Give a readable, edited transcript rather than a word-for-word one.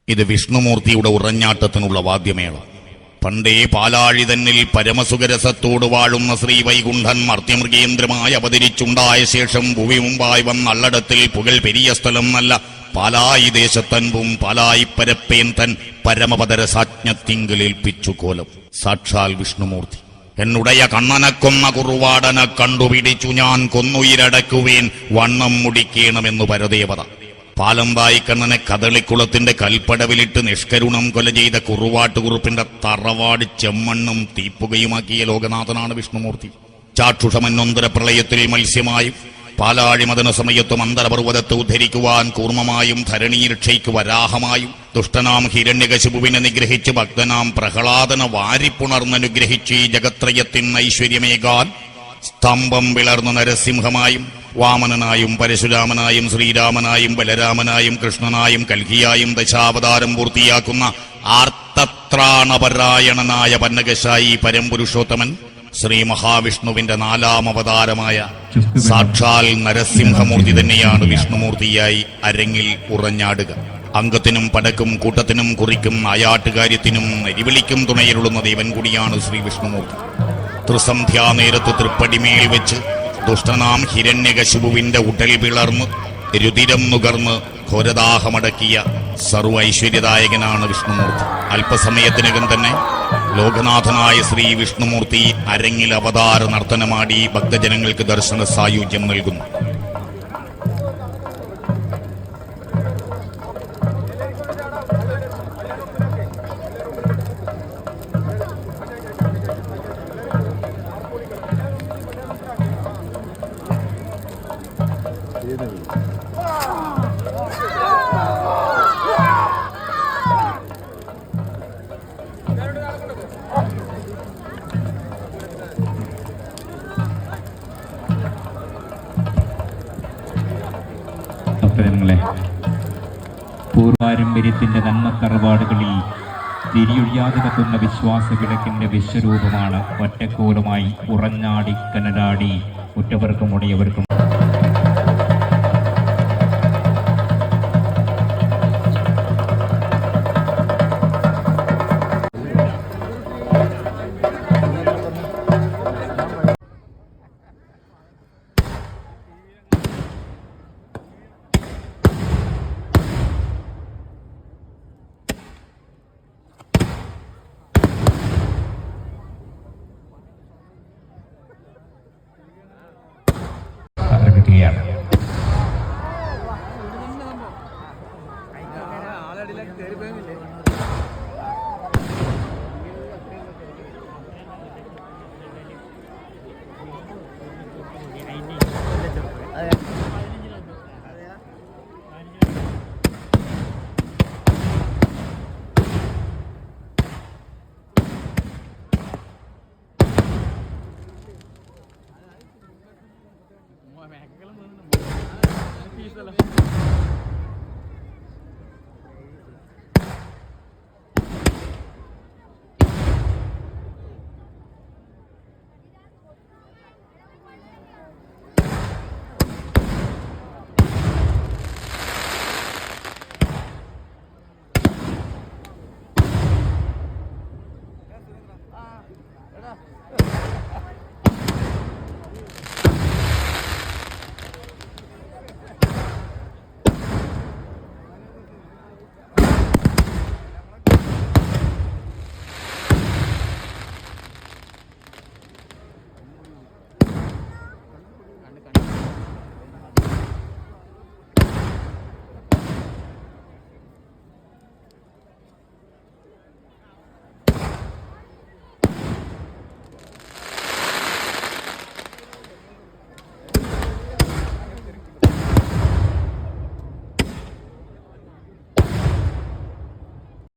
ഇത് വിഷ്ണുമൂർത്തിയുടെ ഉറഞ്ഞാട്ടത്തിനുള്ള വാദ്യമേള. പണ്ടേ പാലാഴി തന്നിൽ പരമസുഖരസത്തോട് വാഴുന്ന ശ്രീ വൈകുണ്ഠൻ മർത്യമൃഗേന്ദ്രമായി അവതരിച്ചുണ്ടായ ശേഷം ഭൂമി മുമ്പായി വന്നള്ളടത്തിൽ പുകൽ പെരിയ സ്ഥലം നല്ല പാലായി ദേശത്തൻപും പാലായി പരപ്പേൻ തൻ പരമപദരസാജ്ഞത്തിങ്കിലേൽപ്പിച്ചു കോലം. സാക്ഷാൽ വിഷ്ണുമൂർത്തി എന്നുടയ കണ്ണനക്കൊന്ന കുറുവാടനെ കണ്ടുപിടിച്ചു ഞാൻ കൊന്നുയിരടക്കുവേൻ വണ്ണം മുടിക്കണമെന്നു പരദേവത. പാലമ്പായിക്കണ്ണനെ കദളിക്കുളത്തിന്റെ കൽപ്പടവിലിട്ട് നിഷ്കരുണം കൊല ചെയ്ത കുറുവാട്ടുകുറുപ്പിന്റെ തറവാട് ചെമ്മണ്ണും തീപ്പുകയുമാക്കിയ ലോകനാഥനാണ് വിഷ്ണുമൂർത്തി. ചാക്ഷുഷമന്നൊന്തര പ്രളയത്തിൽ മത്സ്യമായും പാലാഴിമദന സമയത്തും അന്തരപർവ്വതത്തെ ഉദ്ധരിക്കുവാൻ കൂർമ്മമായും ധരണീരക്ഷയ്ക്ക് വരാഹമായും ദുഷ്ടനാം ഹിരണ്യകശിപുവിനെ നിഗ്രഹിച്ച് ഭക്തനാം പ്രഹ്ലാദനെ വാരിപ്പുണർന്നനുഗ്രഹിച്ച് ഈ ജഗത്രയത്തിന് ഐശ്വര്യമേകാൻ സ്തംഭം വിളർന്ന നരസിംഹമായും വാമനനായും പരശുരാമനായും ശ്രീരാമനായും ബലരാമനായും കൃഷ്ണനായും കൽഹിയായും ദശാവതാരം പൂർത്തിയാക്കുന്ന ആർത്തത്രാണപരായണനായ പന്നകശായി പരംപുരുഷോത്തമൻ ശ്രീ മഹാവിഷ്ണുവിന്റെ 4ാം അവതാരമായ സാക്ഷാൽ നരസിംഹമൂർത്തി തന്നെയാണ് വിഷ്ണുമൂർത്തിയായി അരങ്ങിൽ ഉറഞ്ഞാടുക. അംഗത്തിനും പടക്കും കൂട്ടത്തിനും കുറിക്കും ആയാട്ടുകാര്യത്തിനും നെരിവിളിക്കും തുണയിലുള്ളുന്ന ദേവൻ കൂടിയാണ് ശ്രീ വിഷ്ണുമൂർത്തി. ത്രിസന്ധ്യാനേരത്ത് തൃപ്പടിമേൽ വെച്ച് ദുഷ്ടനാം ഹിരണ്യകശിപുവിന്റെ ഉടൽ പിളർന്ന് രുതിരം നുകർന്ന് ഘോരദാഹമടക്കിയ സർവ്വ ഐശ്വര്യദായകനാണ് വിഷ്ണുമൂർത്തി. അല്പസമയത്തിനകം തന്നെ ലോകനാഥനായ ശ്രീ വിഷ്ണുമൂർത്തി അരങ്ങിൽ അവതാര നർത്തനമാടി ഭക്തജനങ്ങൾക്ക് ദർശന സായുജ്യം നൽകുന്നു. ഭക്തജനങ്ങളെ, പൂർവാരമ്പര്യത്തിന്റെ നന്മത്തറവാടുകളിൽ തിരിയൊഴിയാതെ കത്തുന്ന വിശ്വാസ വിളക്കിന്റെ വിശ്വരൂപമാണ് ഒറ്റക്കോലുമായി ഉറഞ്ഞാടി കനലാടി ഉറ്റവർക്കും ഉടയവർക്കും